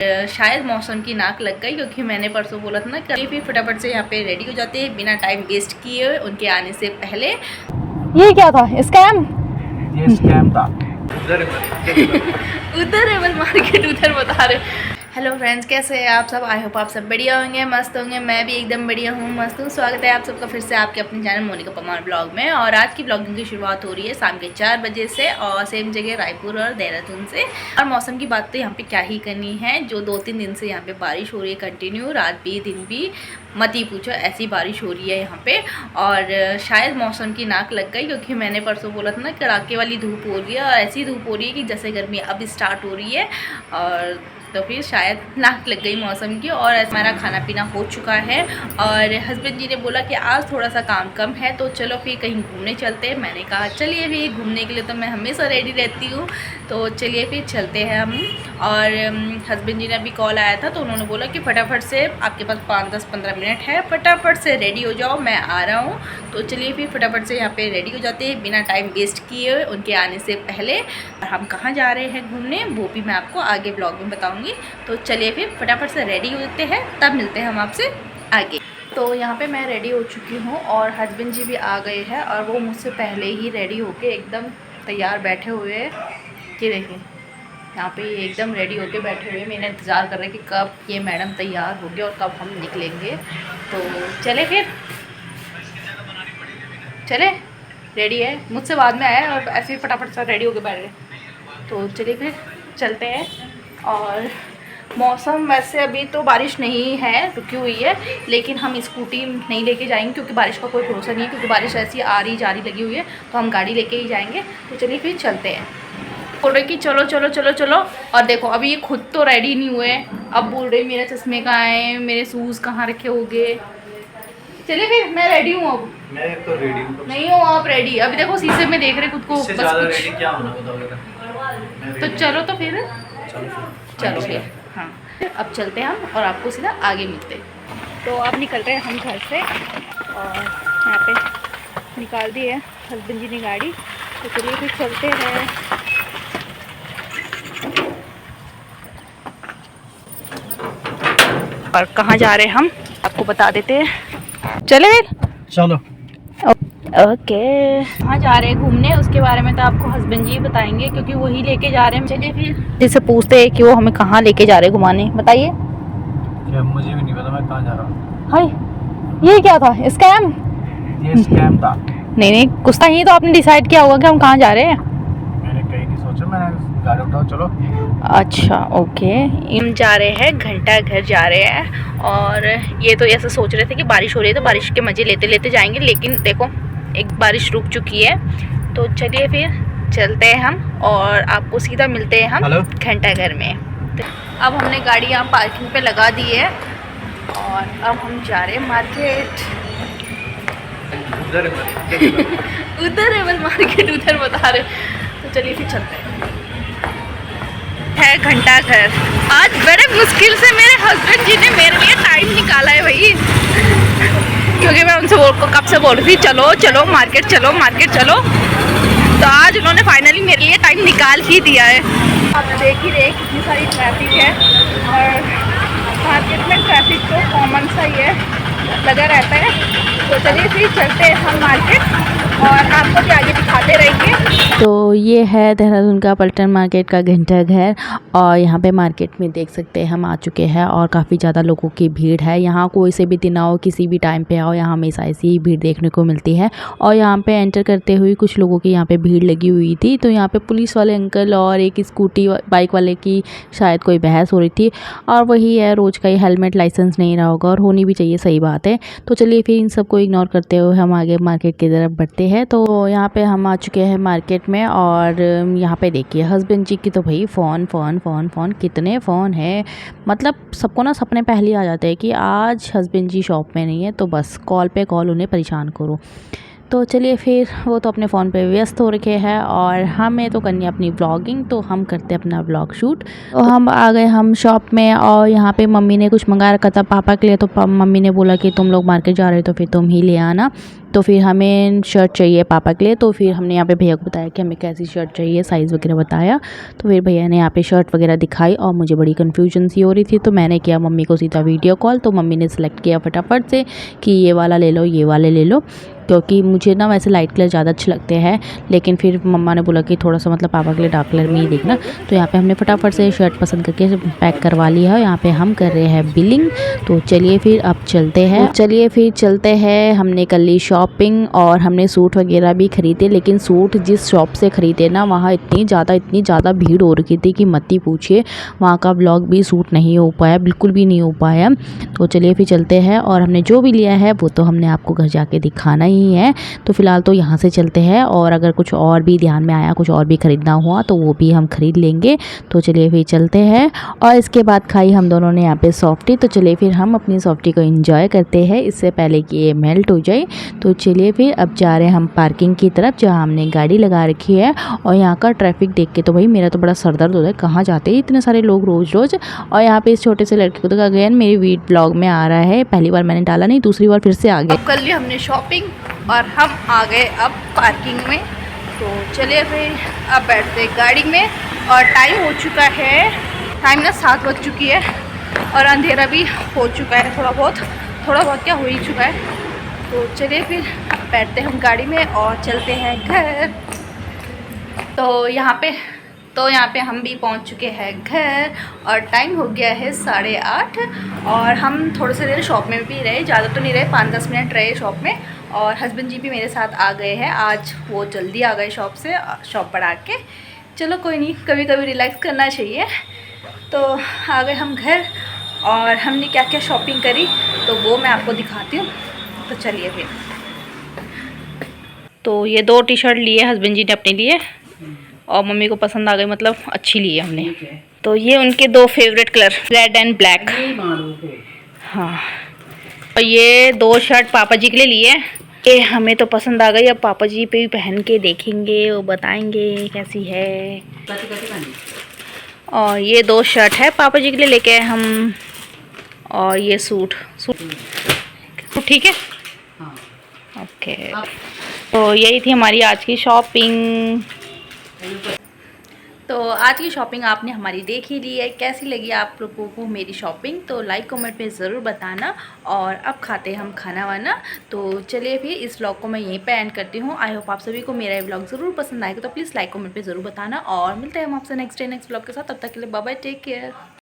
शायद मौसम की नाक लग गई क्योंकि मैंने परसों बोला था ना कभी भी फटाफट से यहाँ पे रेडी हो जाते हैं बिना टाइम वेस्ट किए उनके आने से पहले। ये क्या था? स्कैम? ये स्कैम था। उधर एवल मार्केट उधर बता रहे। हेलो फ्रेंड्स, कैसे हैं आप सब? आई होप आप सब बढ़िया होंगे, मस्त होंगे। मैं भी एकदम बढ़िया हूँ, मस्त हूँ। स्वागत है आप सबका फिर से आपके अपने चैनल मोनिका परमार ब्लॉग में। और आज की ब्लॉगिंग की शुरुआत हो रही है शाम के 4 बजे से और सेम जगह रायपुर और देहरादून से। और मौसम की बात तो यहाँ पे क्या ही करनी है, जो 2-3 दिन से यहाँ पे बारिश हो रही है कंटिन्यू, रात भी दिन भी, मत ही पूछो, ऐसी बारिश हो रही है यहाँ पे। और शायद मौसम की नाक लग गई क्योंकि मैंने परसों बोला था ना कड़ाके वाली धूप हो रही है और ऐसी धूप हो रही है कि जैसे गर्मी अब स्टार्ट हो रही है। और तो फिर शायद नाक लग गई मौसम की। और हमारा खाना पीना हो चुका है और हस्बैंड जी ने बोला कि आज थोड़ा सा काम कम है तो चलो फिर कहीं घूमने चलते हैं। मैंने कहा चलिए फिर, घूमने के लिए तो मैं हमेशा रेडी रहती हूँ, तो चलिए फिर चलते हैं हम। और हस्बैंड जी ने अभी कॉल आया था तो उन्होंने बोला कि फटाफट से आपके पास 5-10-15 मिनट है, फटाफट से रेडी हो जाओ, मैं आ रहा हूँ। तो चलिए फिर फटाफट से यहाँ पे रेडी हो जाते हैं बिना टाइम वेस्ट किए उनके आने से पहले। और हम कहाँ जा रहे हैं घूमने वो भी मैं आपको आगे ब्लॉग में बताऊँगी। तो चलिए फिर फटाफट से रेडी होते हैं, तब मिलते हैं हम आपसे आगे। तो यहाँ पे मैं रेडी हो चुकी हूँ और हस्बैंड जी भी आ गए हैं और वो मुझसे पहले ही रेडी होके एकदम तैयार बैठे हुए हैं। ये देखिए यहाँ पे एकदम रेडी होके बैठे हुए, मैंने इंतज़ार कर रहे कि कब ये मैडम तैयार होगी और कब हम निकलेंगे। तो चले फिर, चले, रेडी है, मुझसे बाद में आए और ऐसे ही फटाफट से रेडी होके बैठ गए। तो चलिए फिर चलते हैं। और मौसम वैसे अभी तो बारिश नहीं है, रुकी हुई है, लेकिन हम स्कूटी नहीं लेके जाएंगे क्योंकि बारिश का कोई भरोसा नहीं है, क्योंकि बारिश ऐसी आ रही जा रही लगी हुई है, तो हम गाड़ी लेके ही जाएंगे। तो चलिए फिर चलते हैं। बोल रहे कि चलो चलो चलो चलो, और देखो अभी ये खुद तो रेडी नहीं हुए, अब बोल रहे मेरे चश्मे कहाँ हैं, मेरे शूज़ कहाँ रखे होंगे। चलिए फिर, मैं रेडी हूँ अब। मैं तो रेडी हूँ। नहीं हो आप रेडी? अभी देखो शीशे में देख रहे खुद को, इससे बस ज़्यादा कुछ। रेडी क्या होना बताओ। तो चलो तो फिर, चलो फिर, फिर हाँ अब चलते हैं हम और आपको सीधा आगे मिलते हैं। तो अब निकल रहे हैं हम घर से और यहाँ पे निकाल दी है हस्बैंड जी ने गाड़ी। तो चलिए फिर चलते हैं। और कहाँ जा रहे हैं हम आपको बता देते हैं, चले चलो। ओके। कहाँ जा रहे हैं घूमने उसके बारे में तो आपको हस्बैंड जी बताएंगे क्योंकि वही लेके जा रहे हैं। चलिए फिर जिससे पूछते हैं कि वो हमें कहाँ लेके जा रहे हैं घुमाने, बताइए। मुझे भी नहीं पता मैं कहाँ जा रहा हूँ। हाय, ये क्या था? स्कैम? ये स्कैम था। नहीं, कुछ तो ही तो आपने डिसाइड किया होगा कि हम कहाँ जा रहे हैं। मैंने कहीं नहीं सोचा, मैंने गाड़ी उठाओ चलो। अच्छा ओके। हम जा रहे हैं घंटा घर जा रहे हैं और ये तो ऐसा सोच रहे थे कि बारिश हो रही है तो बारिश के मज़े लेते लेते जाएंगे, लेकिन देखो एक बारिश रुक चुकी है। तो चलिए फिर चलते हैं हम और आपको सीधा मिलते हैं हम घंटा घर में। तो अब हमने गाड़ी यहाँ पार्किंग पे लगा दी है और अब हम जा रहे हैं मार्केट। उधर एवल मार्केट उधर बता रहे। तो चलिए फिर चलते हैं घंटा घर। आज बड़े मुश्किल से मेरे हस्बैंड जी ने मेरे लिए टाइम निकाला है भाई, क्योंकि मैं उनसे कब से बोल रही थी चलो चलो मार्केट चलो मार्केट चलो। तो आज उन्होंने फाइनली मेरे लिए टाइम निकाल ही दिया है। आप देख ही रहे कितनी सारी ट्रैफिक है और मार्केट में ट्रैफिक तो कॉमन सा ही है, लगा रहता है। तो चलिए फिर चलते हैं हम मार्केट और आपको भी आगे दिखाते रहेंगे। तो ये है देहरादून का पलटन मार्केट का घंटा घर और यहाँ पे मार्केट में देख सकते हैं हम आ चुके हैं और काफ़ी ज़्यादा लोगों की भीड़ है। यहाँ कोई से भी दिन आओ, किसी भी टाइम पे आओ, यहाँ हमेशा ऐसी ही भीड़ देखने को मिलती है। और यहाँ पे एंटर करते हुए कुछ लोगों की यहाँ पे भीड़ लगी हुई थी, तो यहाँ पे पुलिस वाले अंकल और एक स्कूटी बाइक वाले की शायद कोई बहस हो रही थी। और वही है रोज़ का ही, हेलमेट लाइसेंस नहीं रहा होगा और होनी भी चाहिए, सही बात है। तो चलिए फिर इन सबको इग्नोर करते हुए हम आगे मार्केट की तरफ बढ़ते हैं। तो यहाँ पे हम आ चुके हैं मार्केट में और यहाँ पे देखिए हस्बैंड जी की तो भाई फ़ोन फ़ोन फ़ोन फ़ोन, कितने फ़ोन हैं। मतलब सबको ना सपने पहले आ जाते हैं कि आज हस्बैंड जी शॉप में नहीं है तो बस कॉल पे कॉल उन्हें परेशान करो। तो चलिए फिर वो तो अपने फ़ोन पे व्यस्त हो रखे हैं और हमें तो करनी है अपनी ब्लॉगिंग, तो हम करते हैं अपना ब्लॉग शूट। तो हम आ गए हम शॉप में और यहाँ पे मम्मी ने कुछ मंगा रखा था पापा के लिए, तो मम्मी ने बोला कि तुम लोग मार्केट जा रहे हो तो फिर तुम ही ले आना। तो फिर हमें शर्ट चाहिए पापा के लिए। तो फिर हमने यहाँ पे भैया को बताया कि हमें कैसी शर्ट चाहिए, साइज़ वगैरह बताया। तो फिर भैया ने यहाँ पे शर्ट वगैरह दिखाई और मुझे बड़ी कन्फ्यूजन सी हो रही थी। तो मैंने किया मम्मी को सीधा वीडियो कॉल। तो मम्मी ने सेलेक्ट किया फटाफट से कि ये वाला ले लो, ये वाले ले लो, क्योंकि मुझे ना वैसे लाइट कलर ज़्यादा अच्छे लगते हैं, लेकिन फिर मम्मा ने बोला कि थोड़ा सा मतलब पापा के लिए डार्क कलर में ही देखना। तो यहाँ पे हमने फटाफट से शर्ट पसंद करके पैक करवा लिया है। यहाँ पे हम कर रहे हैं बिलिंग। तो चलिए फिर अब चलते हैं। हमने कर ली शॉपिंग और हमने सूट वगैरह भी ख़रीदे, लेकिन सूट जिस शॉप से ख़रीदे ना वहाँ इतनी ज़्यादा भीड़ हो रखी थी कि मत ही पूछिए। वहाँ का व्लॉग भी सूट नहीं हो पाया, बिल्कुल भी नहीं हो पाया। तो चलिए फिर चलते हैं और हमने जो भी लिया है वो तो हमने आपको घर जाके दिखाना ही है। तो फ़िलहाल तो यहाँ से चलते हैं और अगर कुछ और भी ध्यान में आया, कुछ और भी ख़रीदना हुआ तो वो भी हम ख़रीद लेंगे। तो चलिए फिर चलते हैं। और इसके बाद खाई हम दोनों ने यहाँ पे सॉफ्टी। तो चलिए फिर हम अपनी सॉफ्टी को एंजॉय करते हैं इससे पहले कि ये मेल्ट हो जाए। तो चलिए फिर अब जा रहे हैं हम पार्किंग की तरफ जहाँ हमने गाड़ी लगा रखी है। और यहाँ का ट्रैफिक देख के तो भाई मेरा तो बड़ा सर दर्द होता है, कहाँ जाते हैं इतने सारे लोग रोज़। और यहाँ पे इस छोटे से लड़के को तो अगेन मेरी ब्लॉग में आ रहा है, पहली बार मैंने डाला नहीं, दूसरी बार फिर से आ गया। अब कर ली हमने शॉपिंग और हम आ गए अब पार्किंग में। तो चलिए फिर अब बैठते गाड़ी में और टाइम हो चुका है, टाइम ना 7 बज चुकी है और अंधेरा भी हो चुका है, थोड़ा बहुत क्या हो ही चुका है। तो चलिए फिर बैठते हम गाड़ी में और चलते हैं घर। तो यहाँ पे हम भी पहुँच चुके हैं घर और टाइम हो गया है 8:30। और हम थोड़े से देर शॉप में भी रहे, ज़्यादा तो नहीं रहे, 5-10 मिनट रहे शॉप में। और हस्बैंड जी भी मेरे साथ आ गए हैं, आज वो जल्दी आ गए शॉप पर आके। चलो कोई नहीं, कभी कभी रिलैक्स करना चाहिए। तो आ गए हम घर और हमने क्या क्या शॉपिंग करी तो वो मैं आपको दिखाती हूँ। तो चलिए फिर। तो ये 2 टी-शर्ट लिए हस्बैंड जी ने अपने लिए और मम्मी को पसंद आ गई, मतलब अच्छी ली है हमने। तो ये उनके 2 favourite colour, red and black. हाँ, और ये 2 शर्ट पापा जी के लिए लिए। ये हमें तो पसंद आ गई, अब पापा जी पे भी पहन के देखेंगे, वो बताएंगे कैसी है। और ये 2 शर्ट है पापा जी के लिए लेके आए हम। और ये सूट ठीक है। ओके, तो यही थी हमारी आज की शॉपिंग। तो आज की शॉपिंग आपने हमारी देख ही ली है, कैसी लगी आप लोगों को मेरी शॉपिंग तो लाइक कमेंट में ज़रूर बताना। और अब खाते हैं हम खाना वाना। तो चलिए फिर इस व्लॉग को मैं यहीं पे एंड करती हूँ। आई होप आप सभी को मेरा ये व्लॉग ज़रूर पसंद आएगा, तो प्लीज़ लाइक कमेंट पे ज़रूर बताना। और मिलते हैं हम आपसे नेक्स्ट व्लॉग के साथ, तब तक के लिए बाय बाय, टेक केयर।